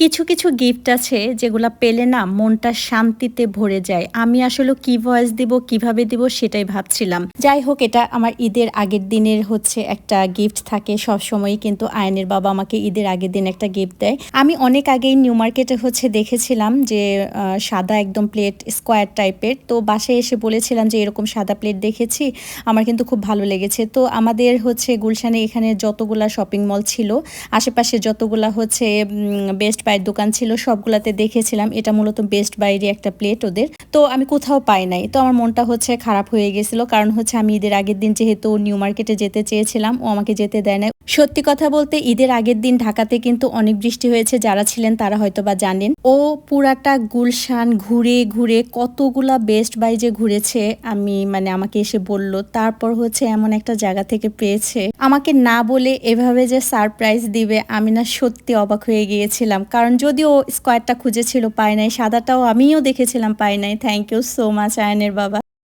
কিছু, কিছু গিফট আছে যেগুলা পেলে না মনটা শান্তিতে ভরে যায়। আমি আসলে কি ভয়েস দিব, কিভাবে দিব সেটাই ভাবছিলাম। যাই হোক এটা আমার ঈদের আগের দিনের হচ্ছে একটা গিফট থাকে সবসময়ই কিন্তু আয়ানের বাবা আমাকে ঈদের আগের দিন একটা গিফট দেয়। আমি অনেক আগেই নিউ মার্কেটে হচ্ছে দেখেছিলাম যে সাদা একদম প্লেট স্কোয়ার টাইপের। তো বাসায় এসে বলেছিলাম যে এরকম সাদা প্লেট দেখেছি, আমার কিন্তু খুব ভালো লেগেছে। তো আমাদের হচ্ছে গুলশানে এখানে যতগুলা শপিং মল ছিল, আশেপাশে যতগুলা হচ্ছে বেস্ট বাইয়ের দোকান ছিল সবগুলাতে দেখেছিলাম এটা মূলত বেস্ট বাইয়েরই একটা প্লেট ওদের। তো আমি কোথাও পাই নাই, তো আমার মনটা হচ্ছে খারাপ হয়ে গেছিল, কারণ হচ্ছে আমি ঈদের আগের দিন যেহেতু নিউ মার্কেটে যেতে চেয়েছিলাম ও আমাকে যেতে দেয় না। সত্যি কথা বলতে ঈদের আগের দিন ঢাকাতে কিন্তু অনেক বৃষ্টি হয়েছে, যারা ছিলেন তারা হয়তো বা জানেন। ও পুরাটা গুলশান ঘুরে ঘুরে কতগুলা বেস্ট বাই যে ঘুরেছে, আমি মানে আমাকে এসে বলল, তারপর হচ্ছে এমন একটা জায়গা থেকে পেয়েছে আমাকে না বলে এভাবে যে সারপ্রাইজ দিবে, আমি না সত্যি অবাক হয়ে গিয়েছিলাম। কারণ যদিও স্কোয়ারটা খুঁজেছিল পাই নাই, সাদাটাও আমিও দেখেছিলাম পাই নাই। থ্যাংক ইউ সো মাচ আয়নের বাবা।